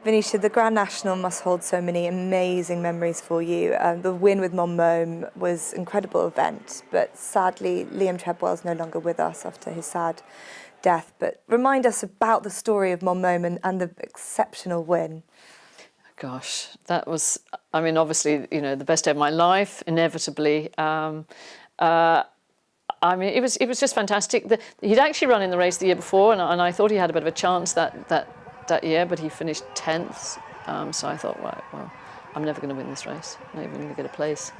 Venetia, the Grand National must hold so many amazing memories for you. The win with Mon Mome was an incredible event, but sadly Liam Treadwell is no longer with us after his sad death. But remind us about the story of Mon Mome and the exceptional win. Gosh, that was, I mean, obviously, you know, the best day of my life, inevitably. I mean, it was just fantastic. He'd actually run in the race the year before, and I thought he had a bit of a chance that year, but he finished 10th. So I thought, well, I'm never going to win this race. I'm not even going to get a place.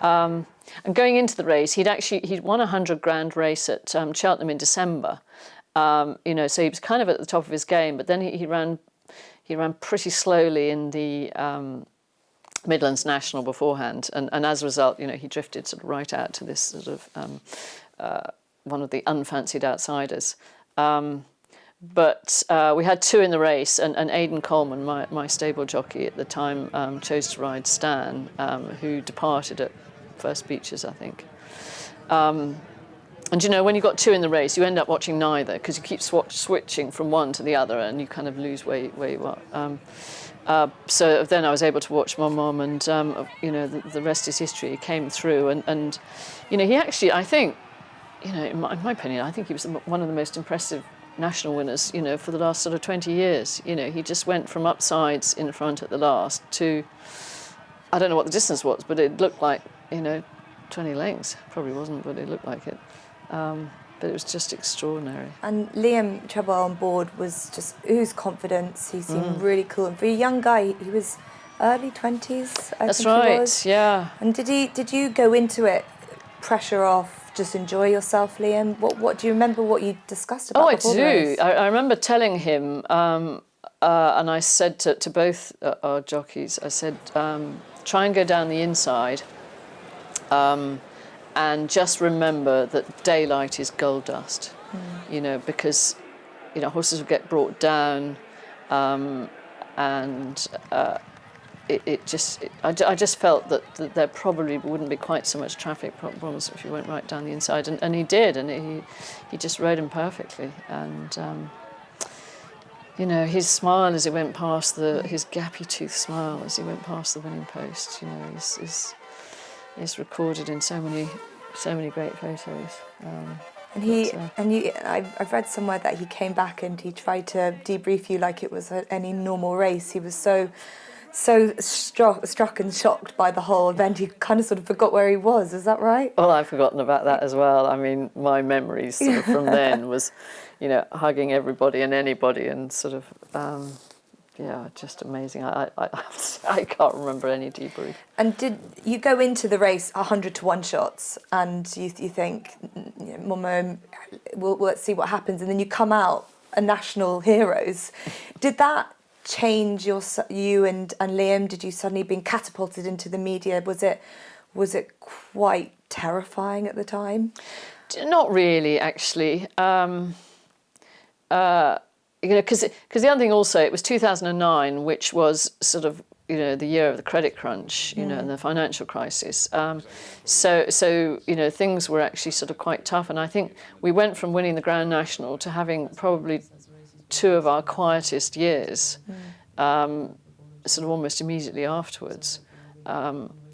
And going into the race, he'd won a 100 grand race at Cheltenham in December. You know, so he was kind of at the top of his game. But then he ran pretty slowly in the Midlands National beforehand, and as a result, you know, he drifted sort of right out to this sort of one of the unfancied outsiders. But we had two in the race, and Aidan Coleman, my stable jockey at the time, chose to ride Stan, who departed at First Beaches, I think. And you know, when you've got two in the race, you end up watching neither because you keep switching from one to the other, and you kind of lose where you are. So then I was able to watch Mon Mome, and you know, the rest is history. He came through, and you know, he actually, I think, you know, in my opinion, I think he was one of the most impressive national winners, you know, for the last sort of 20 years. You know, he just went from upsides in front at the last to, I don't know what the distance was, but it looked like, you know, 20 lengths. Probably wasn't, but it looked like it. But it was just extraordinary. And Liam Treadwell on board was just oozed confidence. He seemed really cool. And for a young guy, he was early 20s, I That's think right, he was. yeah. And did you go into it, pressure off, just enjoy yourself, Liam? What do you remember what you discussed about before the race? I remember telling him, and I said to both our jockeys, I said, try and go down the inside, and just remember that daylight is gold dust, you know, because, you know, horses will get brought down, and I just felt that there probably wouldn't be quite so much traffic problems if you went right down the inside, and he did, and he just rode him perfectly, and you know, his smile as he went past his gappy tooth smile as he went past the winning post, you know, is recorded in so many great photos. I've read somewhere that he came back and he tried to debrief you like it was any normal race. He was so struck and shocked by the whole event, he kind of sort of forgot where he was. Is that right? Well, I've forgotten about that as well. I mean, my memories sort of from then was, you know, hugging everybody and anybody, and sort of, yeah, just amazing. I can't remember any debrief. And did you go into the race 100 to 1 shots, and you think, you know, Mon Mome, let's see what happens, and then you come out a national heroes. Did that change you and Liam? Did you suddenly being catapulted into the media? Was it quite terrifying at the time? Not really, actually. You know, because the other thing also, it was 2009, which was sort of, you know, the year of the credit crunch, you know, and the financial crisis. So you know, things were actually sort of quite tough, and I think we went from winning the Grand National to having probably two of our quietest years, sort of almost immediately afterwards,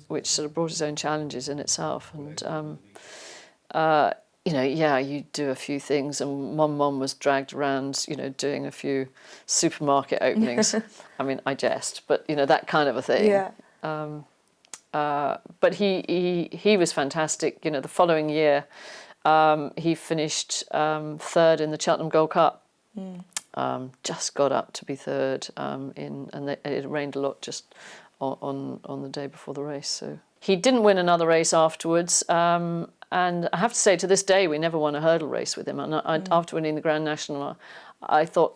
which sort of brought its own challenges in itself. And you know, yeah, you do a few things, and Mon Mome was dragged around, you know, doing a few supermarket openings. I mean, I jest, but you know, that kind of a thing. Yeah. But he was fantastic. You know, the following year, he finished third in the Cheltenham Gold Cup. Just got up to be third and it rained a lot just on the day before the race. So he didn't win another race afterwards. And I have to say, to this day, we never won a hurdle race with him. And after winning the Grand National, I thought,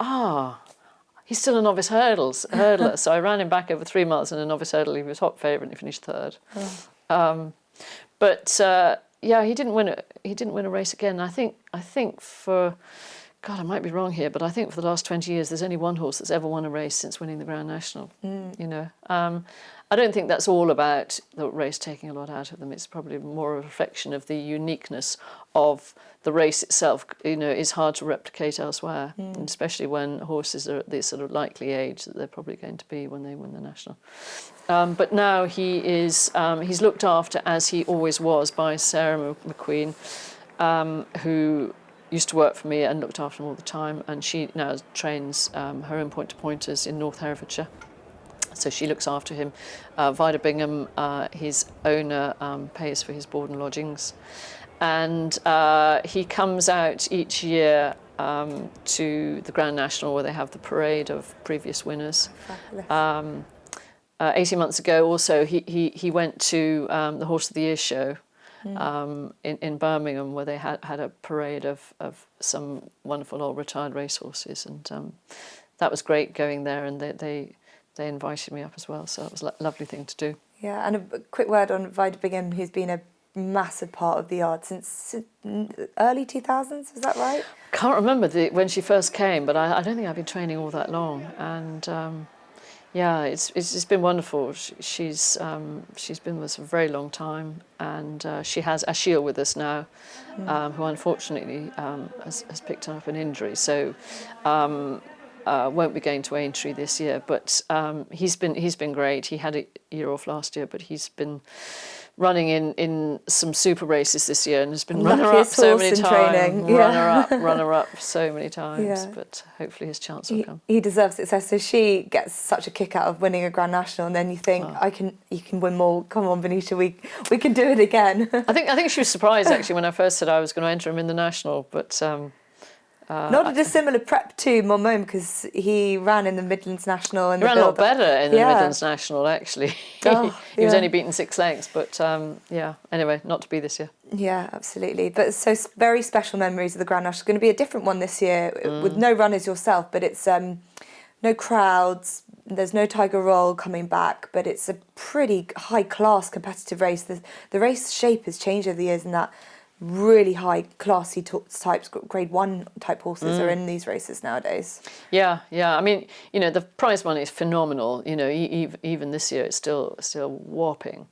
he's still a novice hurdler. So I ran him back over 3 miles in a novice hurdle. He was top favourite, and he finished third. Yeah, he didn't win a race again. I think for God, I might be wrong here, but I think for the last 20 years, there's only one horse that's ever won a race since winning the Grand National. You know, I don't think that's all about the race taking a lot out of them. It's probably more a reflection of the uniqueness of the race itself. You know, it's hard to replicate elsewhere, and especially when horses are at the sort of likely age that they're probably going to be when they win the National. But now he's looked after, as he always was, by Sarah McQueen, who used to work for me and looked after him all the time, and she now trains her own point-to-pointers in North Herefordshire. So she looks after him. Vida Bingham, his owner, pays for his board and lodgings. And he comes out each year to the Grand National, where they have the parade of previous winners. 18 months ago also, he went to the Horse of the Year show in Birmingham, where they had a parade of some wonderful old retired racehorses. And that was great going there, and they invited me up as well, so it was a lovely thing to do. Yeah, and a quick word on Vida Bingham, who's been a massive part of the yard since early 2000s, is that right? Can't remember when she first came, but I don't think I've been training all that long. And yeah, it's been wonderful. She's been with us for a very long time, and she has Ashil with us now, who unfortunately has picked up an injury. So won't be going to Aintree this year, but he's been great. He had a year off last year, but he's been running in some super races this year, and has been runner-up so many times. Runner-up so many times, yeah. But hopefully his chance will come. He deserves success. So she gets such a kick out of winning a Grand National, and then you think, you can win more. Come on, Venetia, we can do it again. I think she was surprised actually when I first said I was going to enter him in the National, but. Not a dissimilar prep to Mon Mome, because he ran in the Midlands National. And he ran a lot better in the Midlands National, actually. He was only beaten 6 lengths, but yeah, anyway, not to be this year. Yeah, absolutely. But so very special memories of the Grand National. It's going to be a different one this year, with no runners yourself, but it's no crowds. There's no Tiger Roll coming back, but it's a pretty high-class competitive race. The race shape has changed over the years, and that really high classy types, grade 1 type horses are in these races nowadays. Yeah. I mean, you know, the prize money is phenomenal. You know, even this year it's still whopping.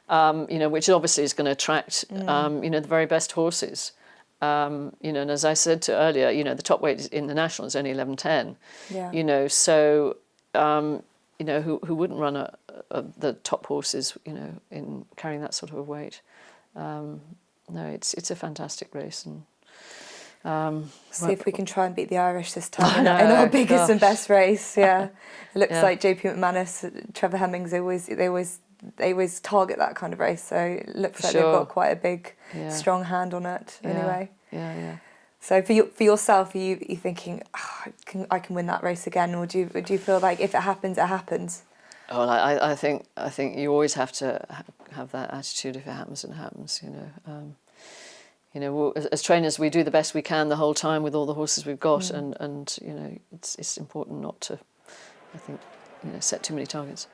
You know, which obviously is going to attract you know, the very best horses. You know, and as I said earlier, you know, the top weight in the National is only 11.10. Yeah. You know, so you know, who wouldn't run the top horses, you know, in carrying that sort of a weight. No, it's a fantastic race, and see if we can try and beat the Irish this time in our biggest and best race. Yeah, it looks like JP McManus, Trevor Hemmings, they always target that kind of race. So it looks like they've got quite a big, strong hand on it. Anyway. Yeah. So for yourself, are you thinking, I can win that race again, or do you feel like if it happens, it happens? Well, I think you always have to have that attitude. If it happens, it happens. You know, as trainers, we do the best we can the whole time with all the horses we've got, and you know, it's important not to, I think, you know, set too many targets.